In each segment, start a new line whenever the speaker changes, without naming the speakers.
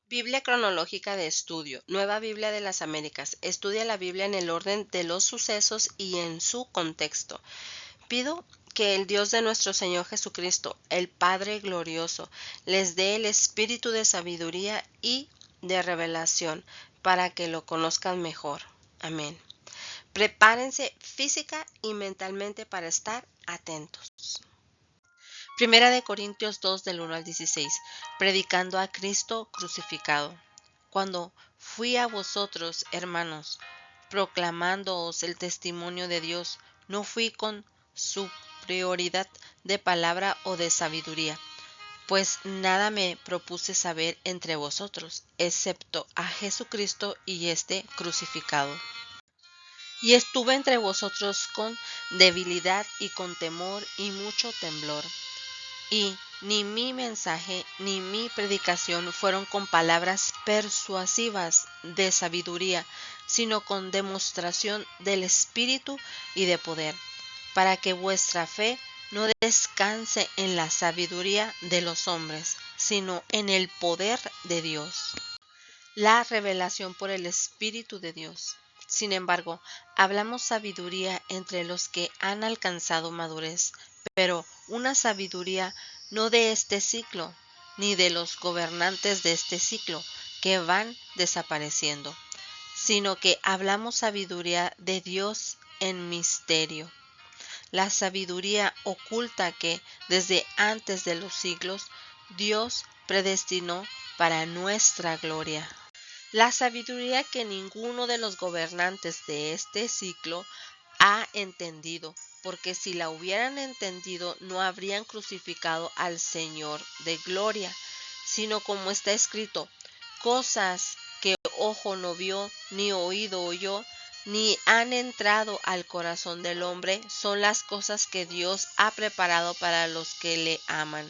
Biblia cronológica de estudio, Nueva Biblia de las Américas. Estudia la Biblia en el orden de los sucesos y en su contexto. Pido que el Dios de nuestro Señor Jesucristo, el Padre glorioso, les dé el espíritu de sabiduría y de revelación para que lo conozcan mejor. Amén. Prepárense física y mentalmente para estar atentos. Primera de Corintios 2 del 1 al 16. Predicando a Cristo crucificado. Cuando fui a vosotros, hermanos, proclamándoos el testimonio de Dios, no fui con superioridad de palabra o de sabiduría, pues nada me propuse saber entre vosotros, excepto a Jesucristo y este crucificado. Y estuve entre vosotros con debilidad y con temor y mucho temblor. Y ni mi mensaje ni mi predicación fueron con palabras persuasivas de sabiduría, sino con demostración del Espíritu y de poder, para que vuestra fe no descanse en la sabiduría de los hombres, sino en el poder de Dios. La revelación por el Espíritu de Dios. Sin embargo, hablamos sabiduría entre los que han alcanzado madurez, pero una sabiduría no de este siglo, ni de los gobernantes de este siglo, que van desapareciendo, sino que hablamos sabiduría de Dios en misterio, la sabiduría oculta que desde antes de los siglos Dios predestinó para nuestra gloria. La sabiduría que ninguno de los gobernantes de este siglo ha entendido, porque si la hubieran entendido no habrían crucificado al Señor de gloria, sino como está escrito, cosas que ojo no vio, ni oído oyó, ni han entrado al corazón del hombre, son las cosas que Dios ha preparado para los que le aman.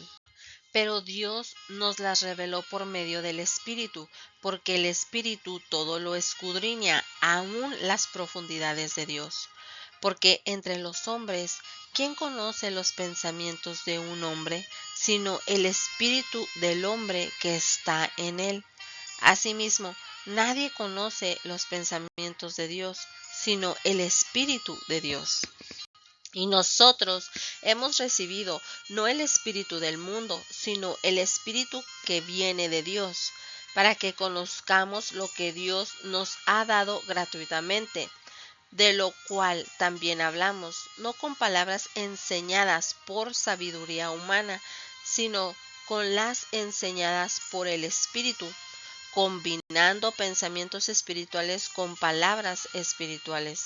Pero Dios nos las reveló por medio del Espíritu, porque el Espíritu todo lo escudriña, aun las profundidades de Dios. Porque entre los hombres, ¿quién conoce los pensamientos de un hombre, sino el Espíritu del hombre que está en él? Asimismo, nadie conoce los pensamientos de Dios, sino el Espíritu de Dios. Y nosotros hemos recibido no el espíritu del mundo, sino el espíritu que viene de Dios, para que conozcamos lo que Dios nos ha dado gratuitamente, de lo cual también hablamos, no con palabras enseñadas por sabiduría humana, sino con las enseñadas por el Espíritu, combinando pensamientos espirituales con palabras espirituales.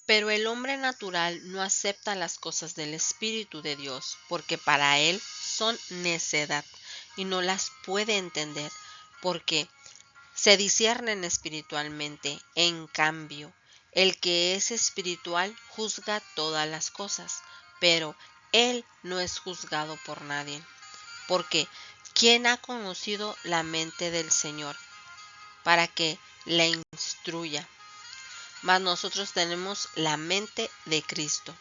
Pero el hombre natural no acepta las cosas del Espíritu de Dios, porque para él son necedad y no las puede entender, porque se disciernen espiritualmente. En cambio, el que es espiritual juzga todas las cosas, pero él no es juzgado por nadie. Porque ¿quién ha conocido la mente del Señor para que la instruya? Mas nosotros tenemos la mente de Cristo.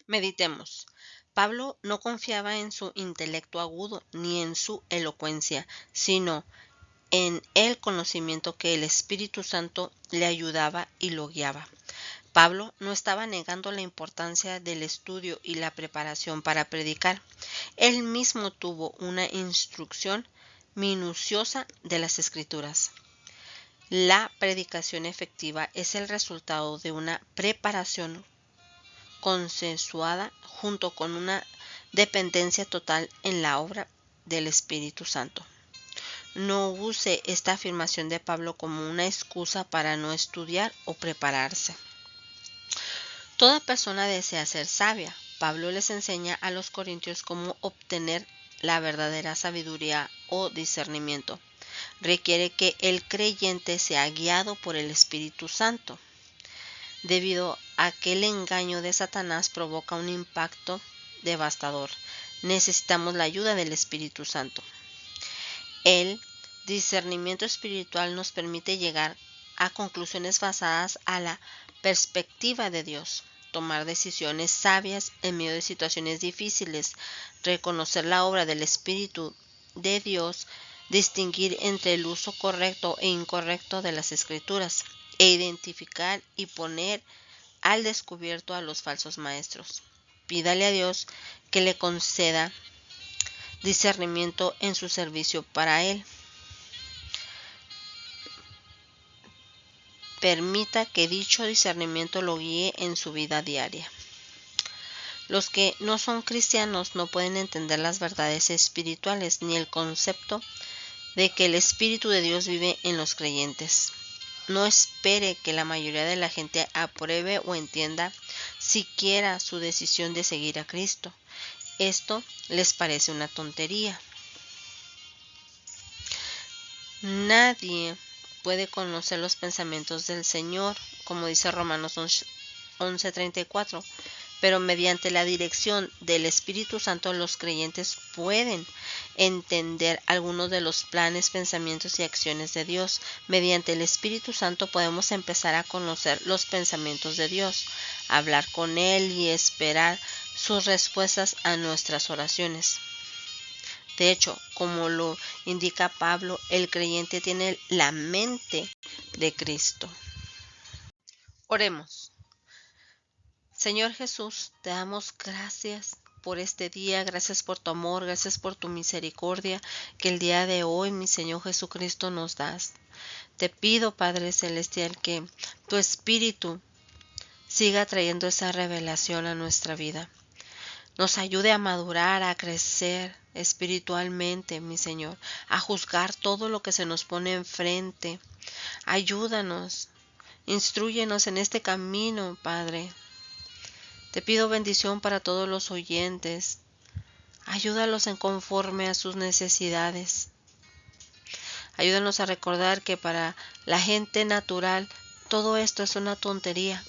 Meditemos. Pablo no confiaba en su intelecto agudo ni en su elocuencia, sino en el conocimiento que el Espíritu Santo le ayudaba y lo guiaba. Pablo no estaba negando la importancia del estudio y la preparación para predicar. Él mismo tuvo una instrucción minuciosa de las Escrituras. La predicación efectiva es el resultado de una preparación consensuada junto con una dependencia total en la obra del Espíritu Santo. No use esta afirmación de Pablo como una excusa para no estudiar o prepararse. Toda persona desea ser sabia. Pablo les enseña a los corintios cómo obtener la verdadera sabiduría o discernimiento. Requiere que el creyente sea guiado por el Espíritu Santo. Debido a que el engaño de Satanás provoca un impacto devastador, necesitamos la ayuda del Espíritu Santo. El discernimiento espiritual nos permite llegar a conclusiones basadas a la perspectiva de Dios, tomar decisiones sabias en medio de situaciones difíciles, reconocer la obra del Espíritu de Dios distinguir entre el uso correcto e incorrecto de las Escrituras, e identificar y poner al descubierto a los falsos maestros. Pídale a Dios que le conceda discernimiento en su servicio para Él. Permita que dicho discernimiento lo guíe en su vida diaria. Los que no son cristianos no pueden entender las verdades espirituales ni el concepto de que el Espíritu de Dios vive en los creyentes. No espere que la mayoría de la gente apruebe o entienda siquiera su decisión de seguir a Cristo. Esto les parece una tontería. Nadie puede conocer los pensamientos del Señor, como dice Romanos 11:34, pero mediante la dirección del Espíritu Santo los creyentes pueden entender algunos de los planes, pensamientos y acciones de Dios. Mediante el Espíritu Santo podemos empezar a conocer los pensamientos de Dios, hablar con Él y esperar sus respuestas a nuestras oraciones. De hecho, como lo indica Pablo, el creyente tiene la mente de Cristo. Oremos. Señor Jesús, te damos gracias por este día, gracias por tu amor, gracias por tu misericordia que el día de hoy, mi Señor Jesucristo, nos das. Te pido, Padre Celestial, que tu Espíritu siga trayendo esa revelación a nuestra vida. Nos ayude a madurar, a crecer espiritualmente, mi Señor, a juzgar todo lo que se nos pone enfrente. Ayúdanos, instrúyenos en este camino, Padre. Te pido bendición para todos los oyentes. Ayúdalos en conforme a sus necesidades. Ayúdanos a recordar que para la gente natural todo esto es una tontería.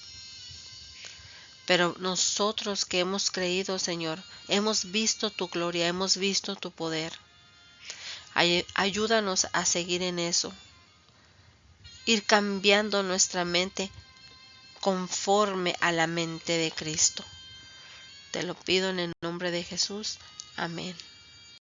Pero nosotros que hemos creído, Señor, hemos visto tu gloria, hemos visto tu poder. Ayúdanos a seguir en eso. Ir cambiando nuestra mente conforme a la mente de Cristo. Te lo pido en el nombre de Jesús. Amén.